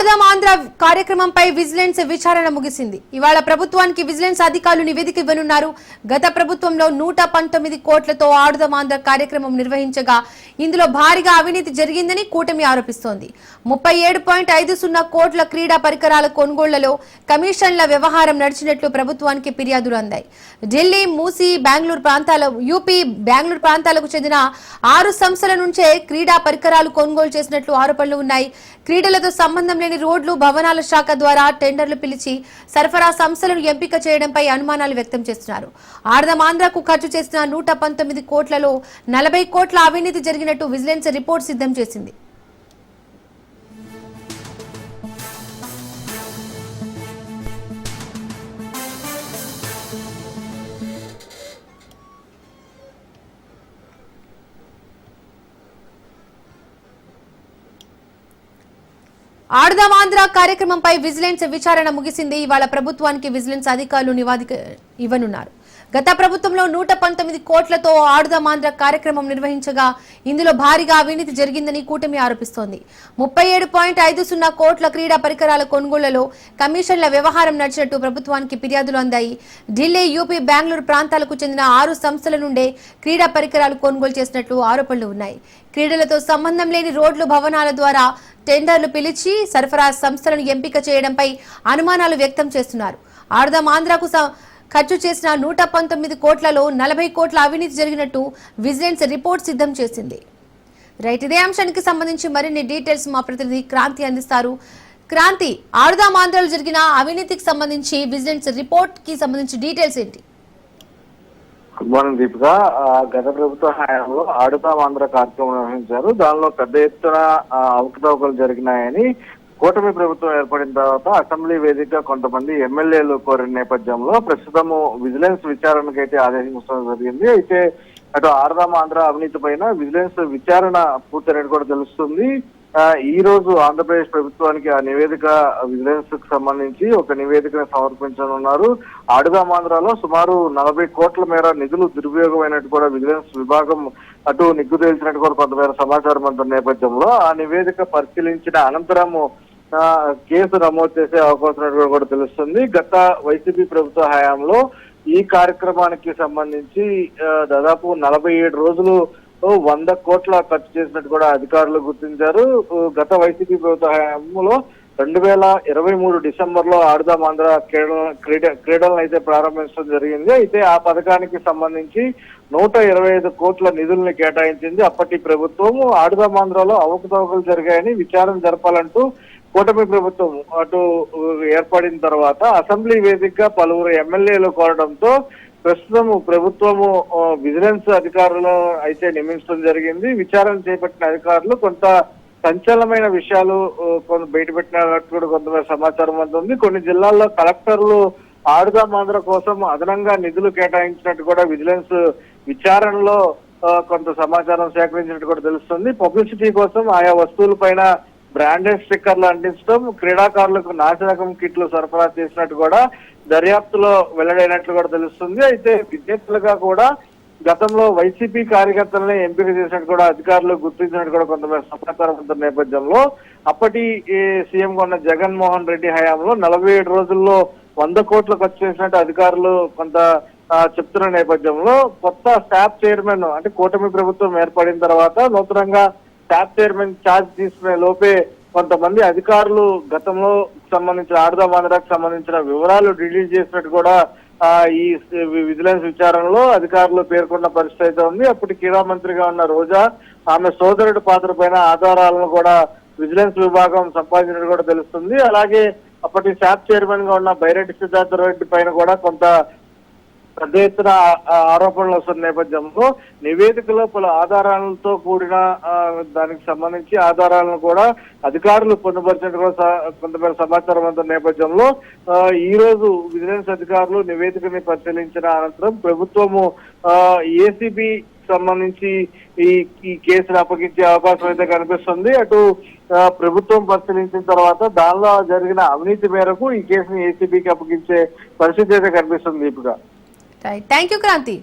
ఆడదాం ఆంధ్ర కార్యక్రమంపై విజిలెన్స్ విచారణ ముగిసింది. ఇవాళ ప్రభుత్వానికి విజిలెన్స్ అధికారులు నివేదిక ఇవ్వనున్నారు. గత ప్రభుత్వంలో 119 కోట్లతో ఆడదాం ఆంధ్ర కార్యక్రమం నిర్వహించగా ఇందులో భారీగా అవినీతి జరిగిందని కూటమి ఆరోపిస్తోంది. 37.50 కోట్ల క్రీడా పరికరాల కొనుగోళ్లలో కమిషన్ల వ్యవహారం నడిచినట్లు ప్రభుత్వానికి ఫిర్యాదులు అందాయి. ఢిల్లీ, మూసీ, యూపీ, బెంగళూరు ప్రాంతాలకు చెందిన 6 సంస్థల నుంచే క్రీడా పరికరాలు కొనుగోలు చేసినట్లు ఆరోపణలు ఉన్నాయి. క్రీడలతో సంబంధం లేని రోడ్లు, భవనాల శాఖ ద్వారా టెండర్లు పిలిచి సరఫరా సంస్థలను ఎంపిక చేయడంపై అనుమానాలు వ్యక్తం చేస్తున్నారు. ఆడదాం ఆంధ్రకు ఖర్చు చేసిన 119 కోట్లలో 40 కోట్ల అవినీతి జరిగినట్టు విజిలెన్స్ రిపోర్ట్ సిద్ధం చేసింది. ఆడదాం ఆంధ్ర కార్యక్రమంపై విజిలెన్స్ విచారణ ముగిసింది. ఇవాళ ప్రభుత్వానికి విజిలెన్స్ అధికారులు నివేదిక ఇవ్వనున్నారు. గత ప్రభుత్వంలో 119 కోట్లతో ఆడదాం ఆంధ్ర కార్యక్రమం నిర్వహించగా ఇందులో భారీగా అవినీతి జరిగిందని కూటమి ఆరోపిస్తోంది. 37.50 కోట్ల క్రీడా పరికరాల కొనుగోళ్లలో కమిషన్ల వ్యవహారం నడిచినట్టు ప్రభుత్వానికి ఫిర్యాదులు అందాయి. ఢిల్లీ, యూపీ, బెంగళూరు ప్రాంతాలకు చెందిన 6 సంస్థల నుండే క్రీడా పరికరాలు కొనుగోలు చేసినట్లు ఆరోపణలు ఉన్నాయి. క్రీడలతో సంబంధం లేని రోడ్లు, భవనాల ద్వారా టెండర్లు పిలిచి సరఫరా సంస్థలను ఎంపిక చేయడంపై అనుమానాలు వ్యక్తం చేస్తున్నారు. ఆడదాం ఆంధ్రకు ఖర్చు చేసిన 119 కోట్లలో 40 కోట్ల అవినీతి జరిగినట్టు విజిలెన్స్ రిపోర్ట్ సిద్ధం చేసింది. రైట్, ఇదే అంశానికి సంబంధించి మరిన్ని డీటెయిల్స్ మా ప్రతినిధి క్రాంతి అందిస్తారు. క్రాంతి, ఆడదాం ఆంధ్రలో జరిగిన అవినీతికి సంబంధించి విజిలెన్స్ రిపోర్ట్ కి సంబంధించి డీటెయిల్స్ ఏంటి? Good morning Deepika. గత ప్రభుత్వ హయాంలో ఆడదాం ఆంధ్ర కార్యక్రమం నిర్వహించారు. దానిలో పెద్ద ఎత్తున అవకతవకలు జరిగినాయని కూటమి ప్రభుత్వం ఏర్పడిన తర్వాత అసెంబ్లీ వేదికగా కొంతమంది ఎమ్మెల్యేలు కోరిన నేపథ్యంలో ప్రస్తుతము విజిలెన్స్ విచారణకైతే ఆదేశించడం జరిగింది. అయితే అటు ఆడదాం ఆంధ్ర అవినీతి పైన విజిలెన్స్ విచారణ పూర్తయినట్టు కూడా తెలుస్తుంది. ఈ రోజు ఆంధ్రప్రదేశ్ ప్రభుత్వానికి ఆ నివేదిక, విజిలెన్స్ కు సంబంధించి ఒక నివేదికను సమర్పించనున్నారు. ఆడదాం ఆంధ్రలో సుమారు 40 కోట్ల మేర నిధులు దుర్వినియోగమైనట్టు కూడా విజిలెన్స్ విభాగం అటు నిగ్గు తేల్చినట్టు కూడా కొంతమేర సమాచారం అంత నేపథ్యంలో ఆ నివేదిక పరిశీలించిన అనంతరము కేసు నమోదు చేసే అవకాశం కూడా తెలుస్తుంది. గత వైసీపీ ప్రభుత్వ హయాంలో ఈ కార్యక్రమానికి సంబంధించి దాదాపు 47 రోజులు 100 కోట్ల ఖర్చు చేసినట్టు కూడా అధికారులు గుర్తించారు. గత వైసీపీ ప్రభుత్వ హయాంలో 2023 డిసెంబర్లో ఆడదాం ఆంధ్ర క్రీడలను అయితే ప్రారంభించడం జరిగింది. అయితే ఆ పథకానికి సంబంధించి 125 కోట్ల నిధుల్ని కేటాయించింది అప్పటి ప్రభుత్వం. ఆడదాం ఆంధ్రలో అవకతవకలు జరిగాయని విచారణ జరపాలంటూ కూటమి ప్రభుత్వం అటు ఏర్పడిన తర్వాత అసెంబ్లీ వేదికగా పలువురు ఎమ్మెల్యేలు కోరడంతో ప్రస్తుతం ప్రభుత్వము విజిలెన్స్ అధికారులు అయితే నియమించడం జరిగింది. విచారణ చేపట్టిన అధికారులు కొంత సంచలనమైన విషయాలు బయటపెట్టినట్టు కూడా కొంత సమాచారం అందుతుంది. కొన్ని జిల్లాల్లో కలెక్టర్లు ఆడదాం ఆంధ్ర కోసం అదనంగా నిధులు కేటాయించినట్టు కూడా విజిలెన్స్ విచారణలో కొంత సమాచారం సేకరించినట్టు కూడా తెలుస్తుంది. పబ్లిసిటీ కోసం ఆయా వస్తువుల పైన బ్రాండెడ్ స్టిక్కర్లు అంటించడం, క్రీడాకారులకు నాసిరకం కిట్లు సరఫరా చేసినట్టు కూడా దర్యాప్తులో వెల్లడైనట్లు కూడా తెలుస్తుంది. అయితే విద్యార్థులుగా కూడా గతంలో వైసీపీ కార్యకర్తలని ఎంపిక చేసినట్టు కూడా అధికారులు గుర్తించినట్టు కూడా కొంతమంది సమాచారం ఉన్న నేపథ్యంలో అప్పటి సీఎంగా ఉన్న జగన్మోహన్ రెడ్డి హయాంలో 47 రోజుల్లో 100 కోట్లు ఖర్చు చేసినట్టు అధికారులు కొంత చెప్తున్న నేపథ్యంలో కొత్త స్టాఫ్ చైర్మన్ అంటే కూటమి ప్రభుత్వం ఏర్పడిన తర్వాత నూతనంగా స్టాఫ్ చైర్మన్ ఛార్జ్ తీసుకునే లోపే కొంతమంది అధికారులు గతంలో సంబంధించిన ఆడదాం ఆంధ్రకు సంబంధించిన వివరాలు డిలీట్ చేసినట్టు కూడా ఈ విజిలెన్స్ విచారణలో అధికారులు పేర్కొన్న పరిస్థితి అయితే ఉంది. అప్పటి క్రీడా మంత్రిగా ఉన్న రోజా, ఆమె సోదరుడి పాత్ర పైన ఆధారాలను కూడా విజిలెన్స్ విభాగం సంపాదించినట్టు కూడా తెలుస్తుంది. అలాగే అప్పటి స్టాఫ్ చైర్మన్ గా ఉన్న బైరెడ్డి సిద్ధార్థ రెడ్డి పైన కూడా కొంత పెద్ద ఎత్తున ఆరోపణలు వస్తున్న నేపథ్యంలో నివేదికలో పలు ఆధారాలతో కూడిన దానికి సంబంధించి ఆధారాలను కూడా అధికారులు పొందుపరిచినట్టు కొంతమేర సమాచారం అంత నేపథ్యంలో ఈ రోజు విజిలెన్స్ అధికారులు నివేదికని పరిశీలించిన అనంతరం ప్రభుత్వము ఏసీబీ సంబంధించి ఈ కేసును అప్పగించే అవకాశం అయితే కనిపిస్తుంది. అటు ప్రభుత్వం పరిశీలించిన తర్వాత దానిలో జరిగిన అవినీతి మేరకు ఈ కేసుని ఏసీబీకి అప్పగించే పరిస్థితి అయితే కనిపిస్తుంది. ఇప్పుడు థ్యాంక్ యూ క్రాంతి.